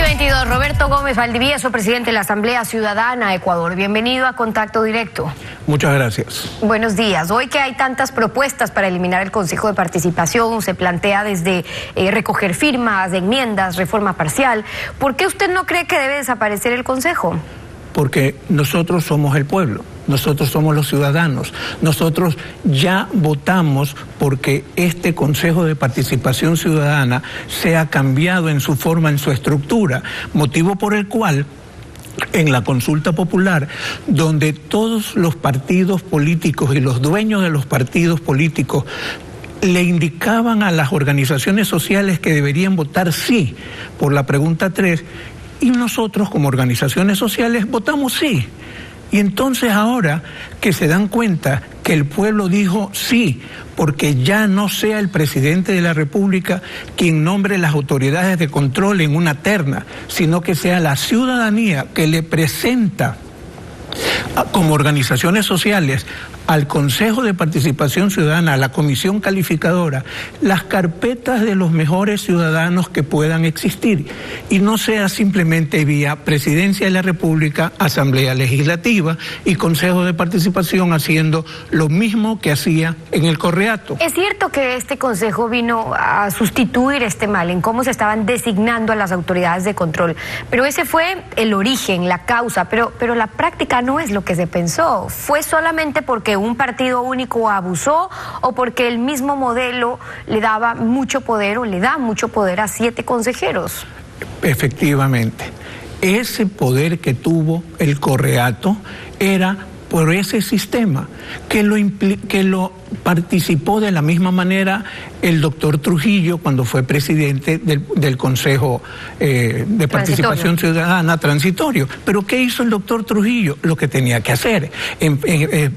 2022, Roberto Gómez Valdivieso, presidente de la Asamblea Ciudadana Ecuador. Bienvenido a Contacto Directo. Muchas gracias. Buenos días. Hoy que hay tantas propuestas para eliminar el Consejo de Participación, se plantea desde recoger firmas, enmiendas, reforma parcial. ¿Por qué usted no cree que debe desaparecer el Consejo? Porque nosotros somos el pueblo, nosotros somos los ciudadanos, nosotros ya votamos porque este Consejo de Participación Ciudadana sea cambiado en su forma, en su estructura, motivo por el cual en la consulta popular, donde todos los partidos políticos y los dueños de los partidos políticos le indicaban a las organizaciones sociales que deberían votar sí por la pregunta 3, y nosotros como organizaciones sociales votamos sí. Y entonces ahora que se dan cuenta que el pueblo dijo sí, porque ya no sea el presidente de la República quien nombre las autoridades de control en una terna, sino que sea la ciudadanía que le presenta como organizaciones sociales al Consejo de Participación Ciudadana, a la Comisión Calificadora, las carpetas de los mejores ciudadanos que puedan existir, y no sea simplemente vía Presidencia de la República, Asamblea Legislativa y Consejo de Participación haciendo lo mismo que hacía en el Correato. Es cierto que este Consejo vino a sustituir este mal en cómo se estaban designando a las autoridades de control, pero ese fue el origen, la causa, pero la práctica no es lo que se pensó. ¿Fue solamente porque un partido único abusó o porque el mismo modelo le daba mucho poder o le da mucho poder a 7 consejeros? Efectivamente, ese poder que tuvo el Correato era por ese sistema, que lo participó de la misma manera el doctor Trujillo cuando fue presidente del Consejo de Participación Ciudadana transitorio. Pero ¿qué hizo el doctor Trujillo? Lo que tenía que hacer,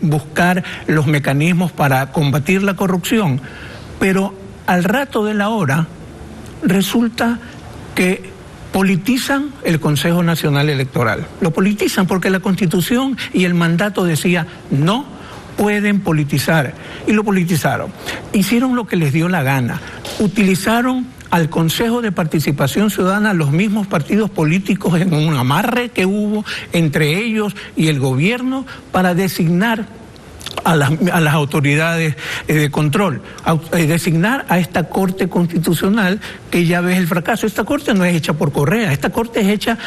buscar los mecanismos para combatir la corrupción. Pero al rato de la hora resulta que politizan el Consejo Nacional Electoral. Lo politizan porque la Constitución y el mandato decía no pueden politizar, y lo politizaron. Hicieron lo que les dio la gana. Utilizaron al Consejo de Participación Ciudadana los mismos partidos políticos en un amarre que hubo entre ellos y el gobierno para designar a las autoridades de control, designar a esta Corte Constitucional que ya ves el fracaso. Esta Corte no es hecha por Correa, esta Corte es hecha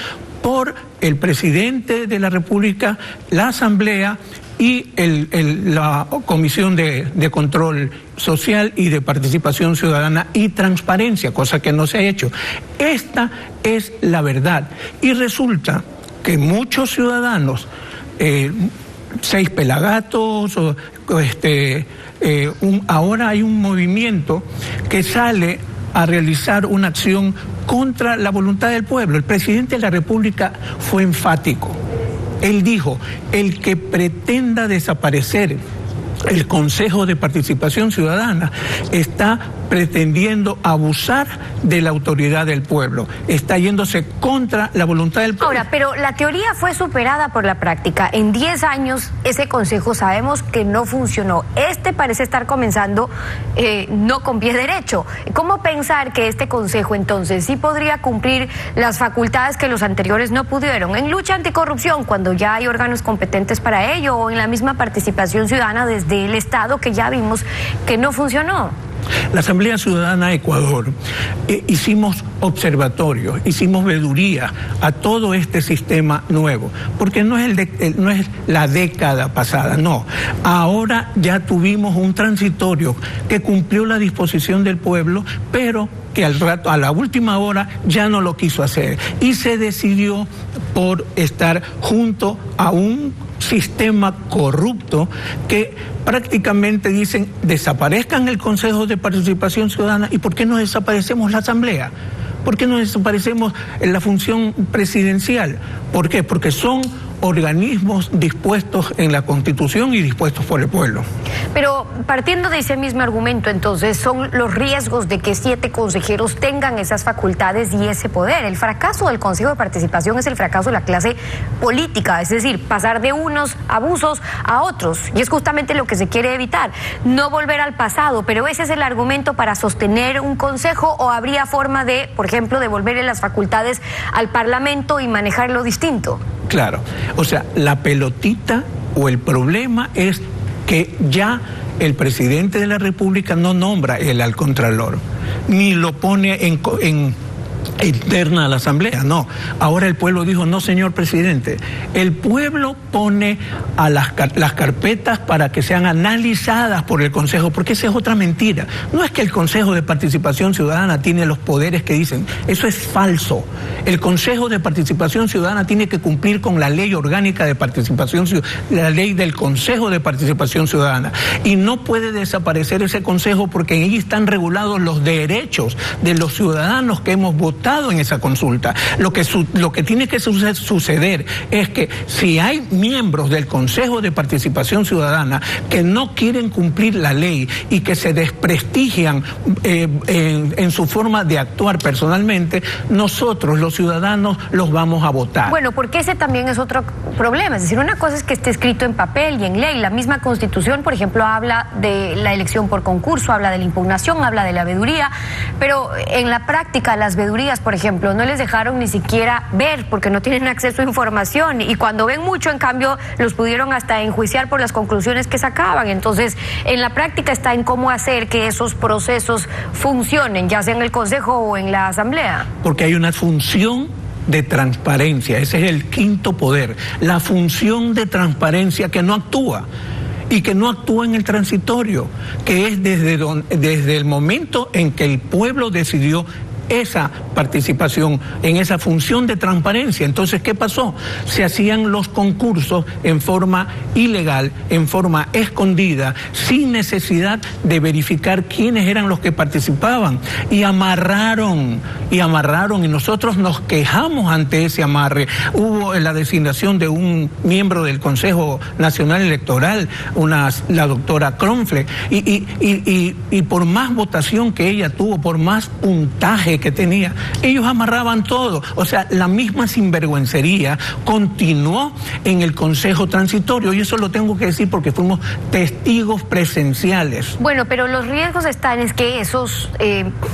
por el presidente de la República, la Asamblea y la Comisión de Control Social y de Participación Ciudadana y Transparencia, cosa que no se ha hecho. Esta es la verdad. Y resulta que muchos ciudadanos, 6 pelagatos, ahora hay un movimiento que sale a realizar una acción contra la voluntad del pueblo. El presidente de la República fue enfático. Él dijo, el que pretenda desaparecer el Consejo de Participación Ciudadana está pretendiendo abusar de la autoridad del pueblo, está yéndose contra la voluntad del pueblo. Ahora, pero la teoría fue superada por la práctica. En 10 años ese consejo sabemos que no funcionó. Este parece estar comenzando no con pie derecho. ¿Cómo pensar que este consejo entonces sí podría cumplir las facultades que los anteriores no pudieron? En lucha anticorrupción, cuando ya hay órganos competentes para ello, o en la misma participación ciudadana desde el Estado, que ya vimos que no funcionó. La Asamblea Ciudadana Ecuador hicimos observatorios, hicimos veeduría a todo este sistema nuevo, porque no es la década pasada, no. Ahora ya tuvimos un transitorio que cumplió la disposición del pueblo, pero que a la última hora ya no lo quiso hacer y se decidió por estar junto a un sistema corrupto que prácticamente dicen desaparezcan el Consejo de Participación Ciudadana. ¿Y por qué no desaparecemos la Asamblea? ¿Por qué no desaparecemos la función presidencial? ¿Por qué? Porque son organismos dispuestos en la Constitución y dispuestos por el pueblo. Pero partiendo de ese mismo argumento, entonces, son los riesgos de que 7 consejeros tengan esas facultades y ese poder. El fracaso del Consejo de Participación es el fracaso de la clase política, es decir, pasar de unos abusos a otros. Y es justamente lo que se quiere evitar, no volver al pasado. Pero ese es el argumento para sostener un consejo, ¿o habría forma de, por ejemplo, devolverle las facultades al Parlamento y manejarlo distinto? Claro, o sea, la pelotita o el problema es que ya el presidente de la República no nombra él al Contralor, ni lo pone en interna a la Asamblea, no. Ahora el pueblo dijo, no, señor presidente, el pueblo pone a las carpetas para que sean analizadas por el Consejo, porque esa es otra mentira. No es que el Consejo de Participación Ciudadana tiene los poderes que dicen, eso es falso. El Consejo de Participación Ciudadana tiene que cumplir con la ley orgánica de participación ciudadana, la ley del Consejo de Participación Ciudadana, y no puede desaparecer ese Consejo porque ahí están regulados los derechos de los ciudadanos que hemos votado en esa consulta. Lo que tiene que suceder es que si hay miembros del Consejo de Participación Ciudadana que no quieren cumplir la ley y que se desprestigian en su forma de actuar personalmente, nosotros los ciudadanos los vamos a votar. Bueno, porque ese también es otro problema. Es decir, una cosa es que esté escrito en papel y en ley. La misma Constitución, por ejemplo, habla de la elección por concurso, habla de la impugnación, habla de la veeduría, pero en la práctica las veedurías, por ejemplo, no les dejaron ni siquiera ver porque no tienen acceso a información, y cuando ven mucho, en cambio, los pudieron hasta enjuiciar por las conclusiones que sacaban. Entonces, en la práctica está en cómo hacer que esos procesos funcionen, ya sea en el Consejo o en la Asamblea. Porque hay una función de transparencia, ese es el quinto poder, la función de transparencia que no actúa. Y que no actúa en el transitorio, que es desde el momento en que el pueblo decidió esa participación, en esa función de transparencia. Entonces, ¿qué pasó? Se hacían los concursos en forma ilegal, en forma escondida, sin necesidad de verificar quiénes eran los que participaban. Y amarraron, y nosotros nos quejamos ante ese amarre. Hubo la designación de un miembro del Consejo Nacional Electoral, la doctora Kronfle, y por más votación que ella tuvo, por más puntaje que tenía, ellos amarraban todo. O sea, la misma sinvergüencería continuó en el Consejo Transitorio, y eso lo tengo que decir porque fuimos testigos presenciales. Bueno, pero los riesgos están en que esos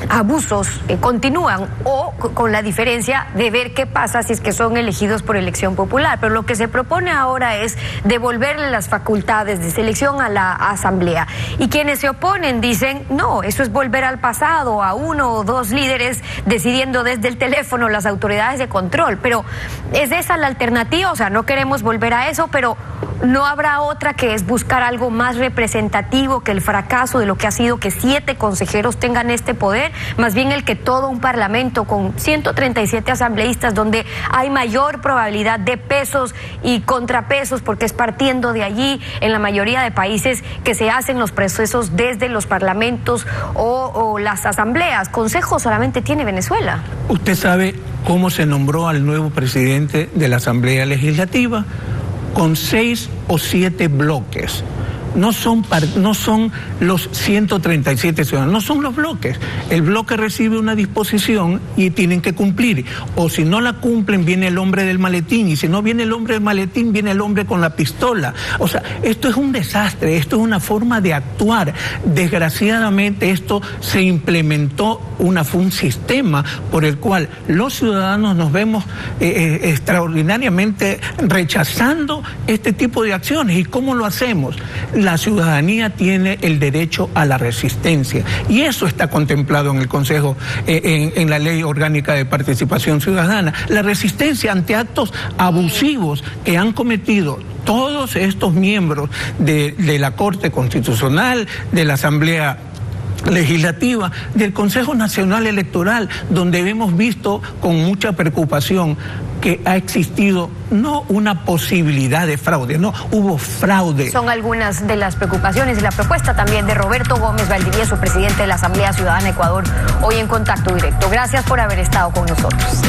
abusos continúan, o con la diferencia de ver qué pasa si es que son elegidos por elección popular. Pero lo que se propone ahora es devolverle las facultades de selección a la Asamblea, y quienes se oponen dicen, no, eso es volver al pasado, a 1 o 2 líderes decidiendo desde el teléfono, las autoridades de control. Pero ¿es esa la alternativa? O sea, no queremos volver a eso, pero ¿no habrá otra, que es buscar algo más representativo que el fracaso de lo que ha sido que 7 consejeros tengan este poder? Más bien el que todo un parlamento con 137 asambleístas, donde hay mayor probabilidad de pesos y contrapesos, porque es partiendo de allí en la mayoría de países que se hacen los procesos desde los parlamentos o las asambleas. Consejos solamente tiene Venezuela. ¿Usted sabe cómo se nombró al nuevo presidente de la Asamblea Legislativa? Con 6 o 7 bloques. No son los 137 ciudadanos, no son los bloques. El bloque recibe una disposición y tienen que cumplir. O si no la cumplen, viene el hombre del maletín. Y si no viene el hombre del maletín, viene el hombre con la pistola. O sea, esto es un desastre, esto es una forma de actuar. Desgraciadamente, esto se implementó, un sistema por el cual los ciudadanos nos vemos extraordinariamente rechazando este tipo de acciones. ¿Y cómo lo hacemos? La ciudadanía tiene el derecho a la resistencia, y eso está contemplado en el Consejo, en la Ley Orgánica de Participación Ciudadana. La resistencia ante actos abusivos que han cometido todos estos miembros de la Corte Constitucional, de la Asamblea Legislativa, del Consejo Nacional Electoral, donde hemos visto con mucha preocupación que ha existido no una posibilidad de fraude, no, hubo fraude. Son algunas de las preocupaciones y la propuesta también de Roberto Gómez Valdivieso, presidente de la Asamblea Ciudadana Ecuador, hoy en Contacto Directo. Gracias por haber estado con nosotros.